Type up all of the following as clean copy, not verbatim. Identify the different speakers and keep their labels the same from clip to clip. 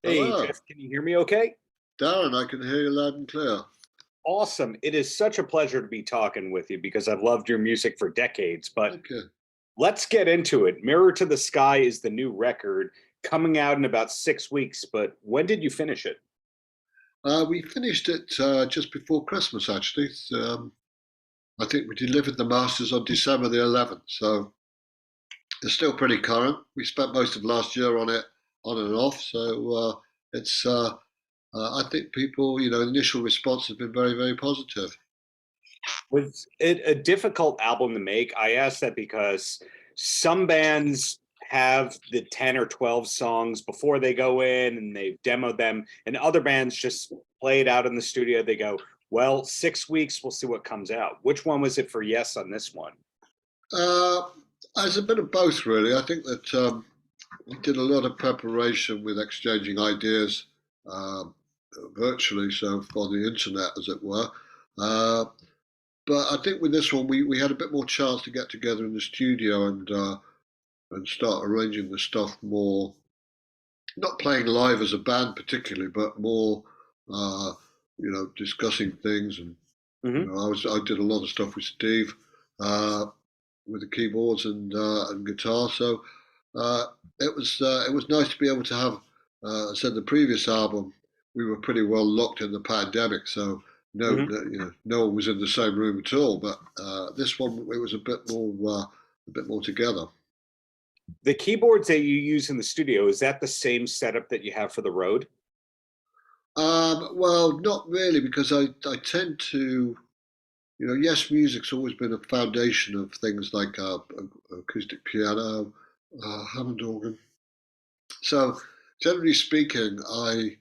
Speaker 1: Hey,
Speaker 2: Hello,
Speaker 1: Jeff, can you hear me okay?
Speaker 2: Darren. I can hear you loud and clear.
Speaker 1: Awesome. It is such a pleasure to be talking with you because I've loved your music for decades. But
Speaker 2: Okay.
Speaker 1: let's get into it. Mirror to the Sky is the new record coming out in about 6 weeks. But when did you finish it?
Speaker 2: We finished it just before Christmas, actually. I think we delivered the masters on December the 11th, so they're still pretty current. We spent most of last year on it, on and off. It's. I think people, the initial response has been very, very positive.
Speaker 1: Was it a difficult album to make? I ask that because some bands have the 10 or 12 songs before they go in and they've demoed them, and other bands just play it out in the studio. They go, well, 6 weeks, we'll see what comes out. Which one was it for Yes on this one?
Speaker 2: Uh, as a bit of both, really. I think that we did a lot of preparation with exchanging ideas um, virtually, so on the internet, as it were. Uh, but I think with this one, we had a bit more chance to get together in the studio and start arranging the stuff more, not playing live as a band particularly, but more, uh, discussing things. And
Speaker 1: Hmm.
Speaker 2: I did a lot of stuff with Steve uh, with the keyboards and guitar. So uh, it was nice to be able to have. I said the previous album we were pretty well locked in the pandemic, so
Speaker 1: Hmm.
Speaker 2: no one was in the same room at all. But this one it was a bit more together.
Speaker 1: The keyboards that you use in the studio, is that the same setup that you have for the road?
Speaker 2: Well, not really, because I tend to, yes, music's always been a foundation of things like acoustic piano, Hammond organ. So generally speaking, I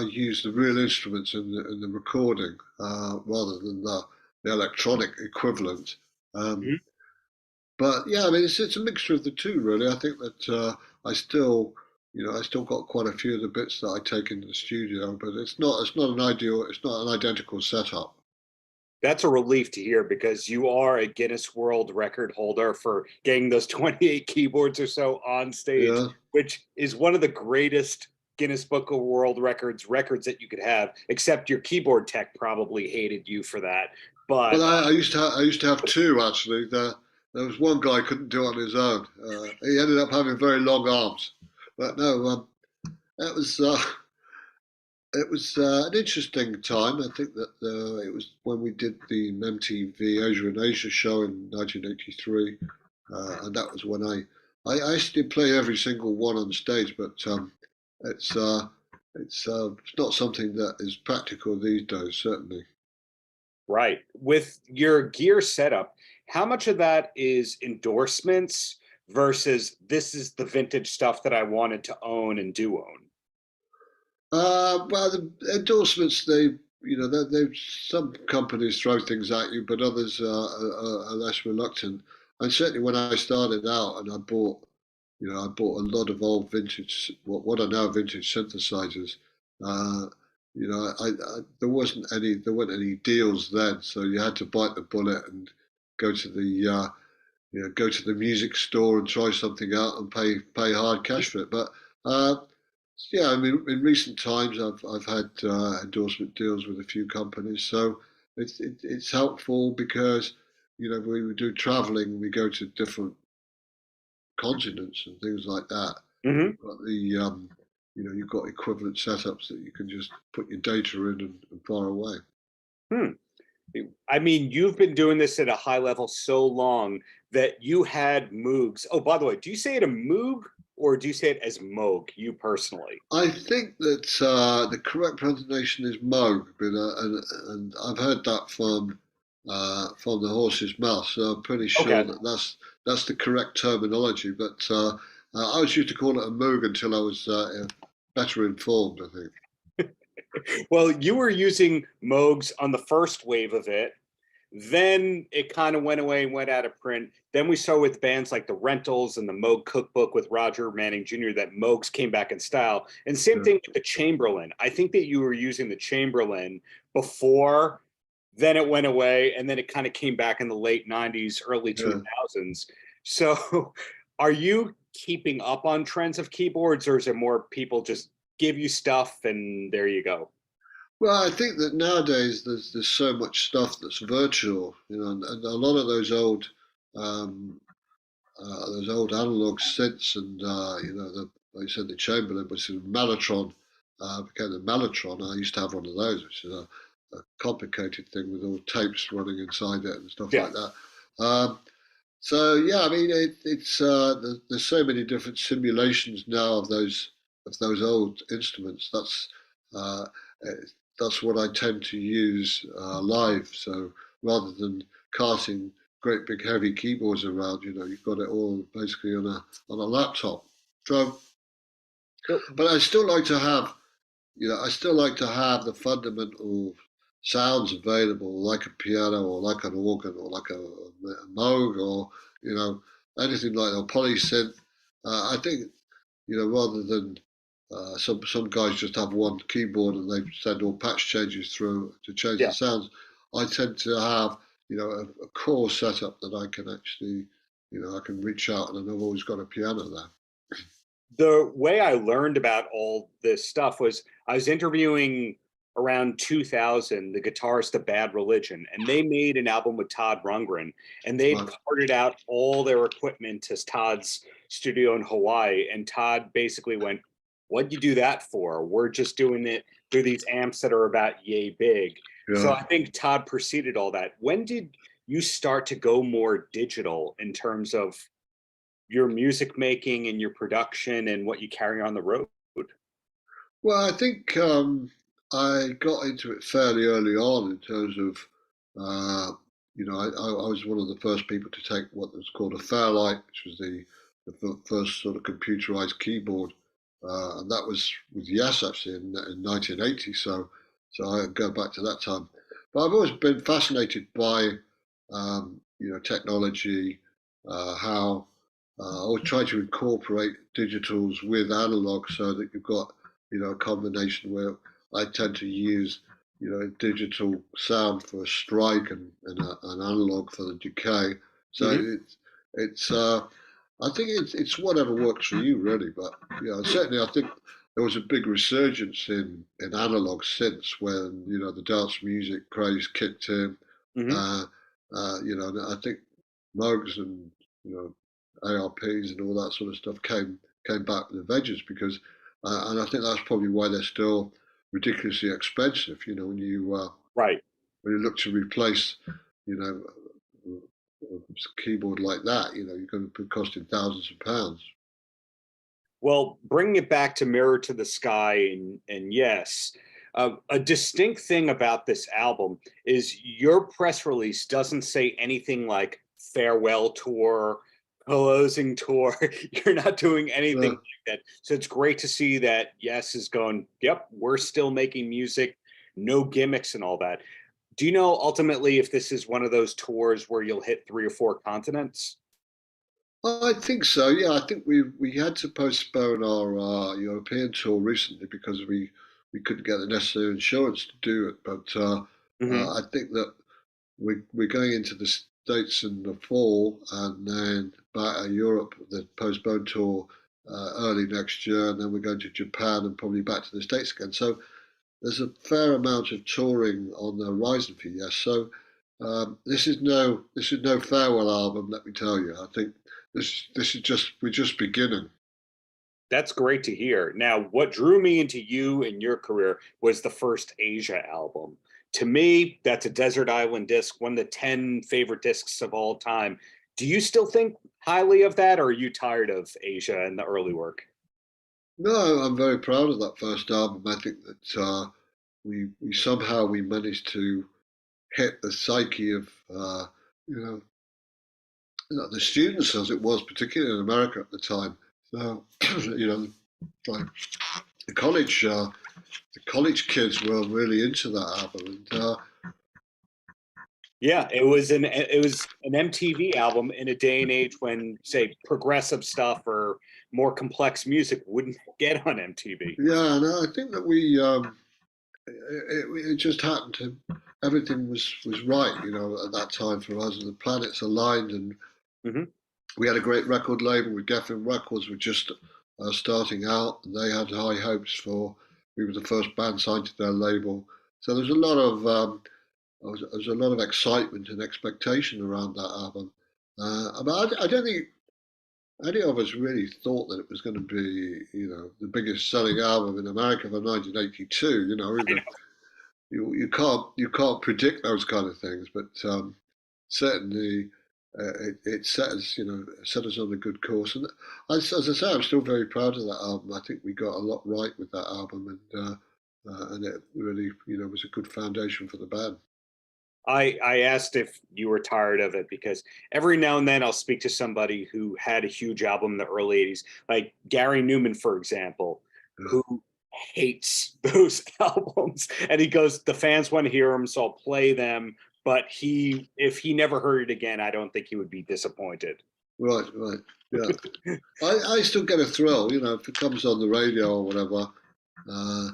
Speaker 2: use the real instruments in the recording rather than the electronic equivalent. Um,
Speaker 1: Mhm.
Speaker 2: but yeah, I mean, it's a mixture of the two, really. I think that I still, I still got quite a few of the bits that I take into the studio, but it's not an identical setup.
Speaker 1: That's a relief to hear because you are a Guinness World Record holder for getting those 28 keyboards or so on stage,
Speaker 2: Yeah.
Speaker 1: which is one of the greatest Guinness Book of World Records that you could have, except your keyboard tech probably hated you for that.
Speaker 2: Well,
Speaker 1: But
Speaker 2: I used to have two actually. There was one guy who couldn't do it on his own. He ended up having very long arms. But no, that was it was an interesting time. I think that it was when we did the MTV Asia and Asia show in 1983, and that was when I actually did play every single one on stage, but it's uh, it's not something that is practical these days, certainly.
Speaker 1: right, with your gear setup, how much of that is endorsements versus this is the vintage stuff that I wanted to own and do own?
Speaker 2: Well, the endorsements, some companies throw things at you, but others are less reluctant. And certainly when I started out and I bought a lot of old vintage, what are now vintage synthesizers. Uh, there weren't any deals then, so you had to bite the bullet and go to go to the music store and try something out and pay hard cash for it. But uh, yeah, I mean, in recent times, I've had endorsement deals with a few companies, so it's helpful because when we do traveling, we go to different continents and things like that.
Speaker 1: Mhm.
Speaker 2: You've got you've got equivalent setups that you can just put your data in and fire away.
Speaker 1: Hmm. I mean, you've been doing this at a high level so long that you had Moogs. Oh, by the way, do you say it a Moog or do you say it as Moog, you personally?
Speaker 2: I think that the correct pronunciation is Moog, and I've heard that from the horse's mouth, so I'm pretty sure
Speaker 1: Okay.
Speaker 2: that that's the correct terminology. But I was used to call it a Moog until I was better informed, I think.
Speaker 1: Well, you were using Moogs on the first wave of it. Then it kind of went away and went out of print. Then we saw with bands like the Rentals and the Moog Cookbook with Roger Manning Jr. that Moogs came back in style. And same
Speaker 2: Yeah,
Speaker 1: thing with the Chamberlain. I think that you were using the Chamberlain before, then it went away, and then it kind of came back in the late 90s, early
Speaker 2: yeah.
Speaker 1: 2000s. So are you keeping up on trends of keyboards, or is it more people just give you stuff and there you go?
Speaker 2: Well, I think that nowadays there's so much stuff that's virtual, and a lot of um, those old analog synths, and like you said, the Chamberlain, which is Mellotron, became the Mellotron. I used to have one of those, which is a complicated thing with all tapes running inside it and stuff
Speaker 1: Yeah.
Speaker 2: like that. Um, so yeah, I mean, there's so many different simulations now of those old instruments. Uh, that's what I tend to use live. So rather than carting great big heavy keyboards around, you've got it all basically on a laptop. So,
Speaker 1: So,
Speaker 2: but I still like to have I still like to have the fundamental sounds available, like a piano or like an organ or like a Moog or you know anything like a polysynth. I think rather than some guys just have one keyboard and they send all patch changes through to change the
Speaker 1: yeah.
Speaker 2: sounds. I tend to have a core setup that I can actually I can reach out, and I've always got a piano there.
Speaker 1: The way I learned about all this stuff was I was interviewing around 2000 the guitarist of Bad Religion, and they made an album with Todd Rundgren, and they'd
Speaker 2: Right.
Speaker 1: carted out all their equipment to Todd's studio in Hawaii. And Todd basically went, "What'd you do that for? We're just doing it through these amps that are about yay big." So
Speaker 2: Yeah.
Speaker 1: I think Todd preceded all that. When did you start to go more digital in terms of your music making and your production and what you carry on the road?
Speaker 2: Well, I think I got into it fairly early on in terms of, I was one of the first people to take what was called a Fairlight, which was the first sort of computerized keyboard, and that was with Yes actually in 1980. So I go back to that time. But I've always been fascinated by, technology, how I always try to incorporate digitals with analog so that you've got a combination where I tend to use, digital sound for a strike and an analog for the decay. So
Speaker 1: Hmm.
Speaker 2: I think it's whatever works for you really. But certainly I think there was a big resurgence in analog synths when the dance music craze kicked in.
Speaker 1: Hmm.
Speaker 2: Uh, and I think Moogs and you know ARPs and all that sort of stuff came back with the veggies because and I think that's probably why they're still ridiculously expensive.
Speaker 1: Right.
Speaker 2: When you look to replace, you know, a keyboard like that, you're going to be costing thousands of pounds.
Speaker 1: Well, bringing it back to Mirror to the Sky, and yes, a distinct thing about this album is your press release doesn't say anything like farewell tour, closing tour. You're not doing anything
Speaker 2: Uh,
Speaker 1: like that. So it's great to see that Yes is going, yep, we're still making music, no gimmicks and all that. Do you know ultimately if this is one of those tours where you'll hit 3 or 4 continents?
Speaker 2: I think so. Yeah, I think we had to postpone our European tour recently because we couldn't get the necessary insurance to do it. But
Speaker 1: Hmm.
Speaker 2: I think that we're going into the States in the fall and then back to Europe, the postponed tour early next year, and then we're going to Japan and probably back to the States again. So there's a fair amount of touring on the horizon for Yes. So this is no farewell album, let me tell you. I think this is just we're just beginning.
Speaker 1: That's great to hear. Now, what drew me into you and your career was the first Asia album. To me, that's a desert island disc, one of the 10 favorite discs of all time. Do you still think highly of that, or are you tired of Asia and the early work?
Speaker 2: No, I'm very proud of that first album. I think that we somehow we managed to hit the psyche of you know the students as it was, particularly in America at the time. So like the college kids were really into that album, and
Speaker 1: Yeah, it was an MTV album in a day and age when, say, progressive stuff or more complex music wouldn't get on MTV.
Speaker 2: yeah, and I think that it just happened to everything was right, at that time for us, and the planets aligned, and
Speaker 1: Hmm.
Speaker 2: we had a great record label with Geoff Records. Were just starting out, and they had high hopes for. We were the first band signed to their label, so there's a lot of there's a lot of excitement and expectation around that album. But I don't think any of us really thought that it was going to be, the biggest selling album in America for 1982.
Speaker 1: I know.
Speaker 2: You can't predict those kind of things, but certainly it set us on a good course. And as I say, I'm still very proud of that album. I think we got a lot right with that album, and it really was a good foundation for the band.
Speaker 1: I asked if you were tired of it because every now and then I'll speak to somebody who had a huge album in the early 80s, like Gary Newman, for example,
Speaker 2: Yeah.
Speaker 1: who hates those albums. And he goes, the fans want to hear them, so I'll play them. But if he never heard it again, I don't think he would be disappointed.
Speaker 2: Right, right. Yeah. I still get a thrill, if it comes on the radio or whatever. Uh,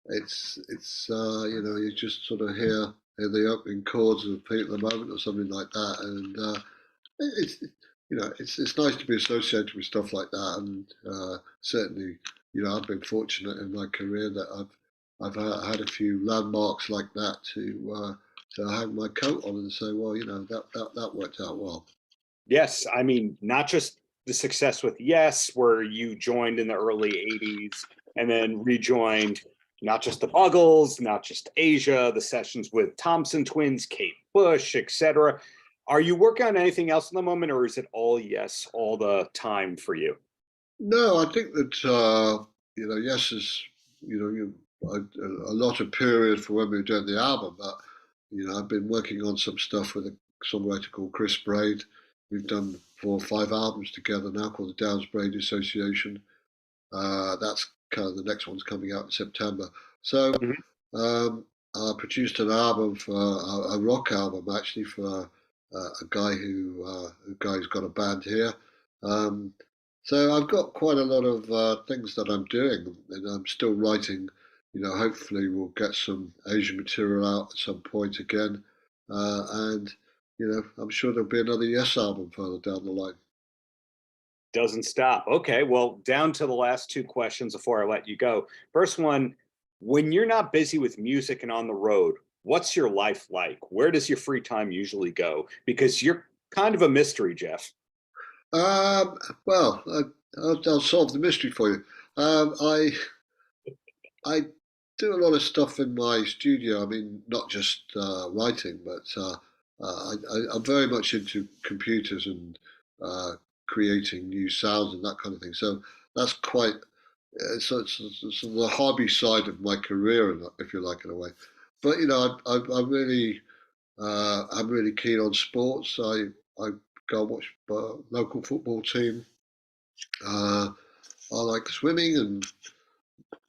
Speaker 2: you just sort of hear the opening chords of Pete at the Moment or something like that, and it's it's nice to be associated with stuff like that, and certainly I've been fortunate in my career that I've had a few landmarks like that to hang my coat on and say, well, that worked out well.
Speaker 1: Yes, I mean, not just the success with Yes, where you joined in the early 80s and then rejoined not just the Buggles, not just Asia, the sessions with Thompson Twins, Kate Bush, etc. Are you working on anything else in the moment, or is it all Yes all the time for you?
Speaker 2: No, I think that yes is a lot of period for when we were doing the album, but I've been working on some stuff with a songwriter called Chris Braid. We've done 4 or 5 albums together now called the Downs Braid Association. That's kind of the next one's coming out in September. So
Speaker 1: Mhm.
Speaker 2: I produced an album for a rock album actually for a guy who's got a band here. Um, so I've got quite a lot of things that I'm doing, and I'm still writing. Hopefully we'll get some Asian material out at some point again, and I'm sure there'll be another Yes album further down the line.
Speaker 1: Doesn't stop. Okay, well, down to the last two questions before I let you go. First one, when you're not busy with music and on the road, what's your life like? Where does your free time usually go? Because you're kind of a mystery, Geoff.
Speaker 2: Um, well, I'll solve the mystery for you. I do a lot of stuff in my studio. I mean, not just writing, but I'm very much into computers and creating new sounds and that kind of thing. So that's quite it's sort of the hobby side of my career, if you like, in a way. But I'm really keen on sports. I go and watch local football team. Uh, I like swimming and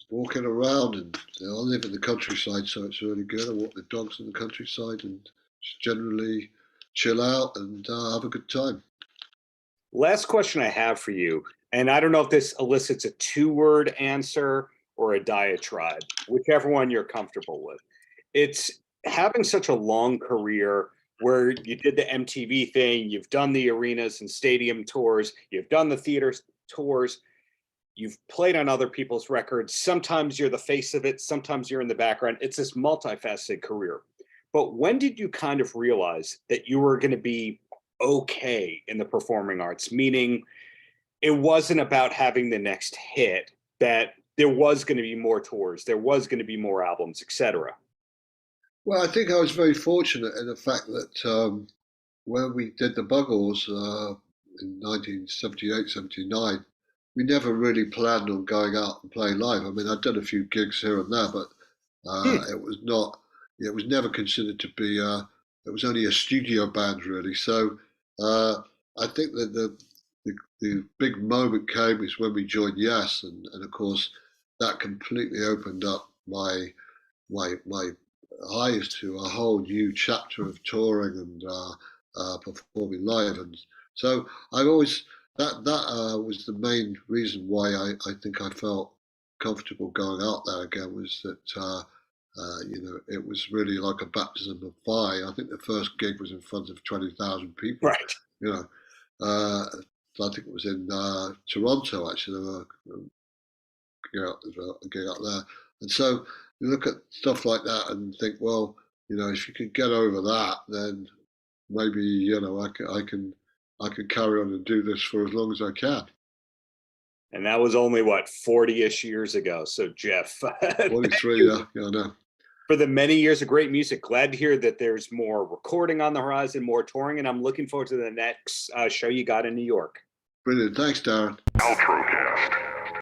Speaker 2: walking around, and I live in the countryside, so it's really good. I walk the dogs in the countryside and just generally chill out and have a good time.
Speaker 1: Last question I have for you, and I don't know if this elicits a two-word answer or a diatribe, whichever one you're comfortable with. It's having such a long career where you did the MTV thing, you've done the arenas and stadium tours, you've done the theater tours, you've played on other people's records. Sometimes you're the face of it, sometimes you're in the background. It's this multifaceted career. But when did you kind of realize that you were going to be okay in the performing arts? Meaning, it wasn't about having the next hit, that there was going to be more tours, there was going to be more albums, etc.
Speaker 2: Well, I think I was very fortunate in the fact that when we did the Buggles in 1978, 79, we never really planned on going out and playing live. I mean, I'd done a few gigs here and there, but
Speaker 1: Hmm.
Speaker 2: it was not, it was never considered to be, it was only a studio band really. So I think that the big moment came is when we joined Yes, and of course that completely opened up my eyes to a whole new chapter of touring and performing live. And so I've always that was the main reason why I think I felt comfortable going out there again, was that it was really like a baptism of fire. I think the first gig was in front of 20,000 people.
Speaker 1: Right.
Speaker 2: You know, uh, I think it was in Toronto actually. There were, a gig out there, and so you look at stuff like that and think, well, if you could get over that, then maybe I can carry on and do this for as long as I can.
Speaker 1: And that was only what, 40-ish years ago. So Geoff,
Speaker 2: 43, yeah, I know.
Speaker 1: For the many years of great music. Glad to hear that there's more recording on the horizon, more touring, and I'm looking forward to the next show you got in New York.
Speaker 2: Brilliant. Thanks, Darren.
Speaker 3: Paltrocast.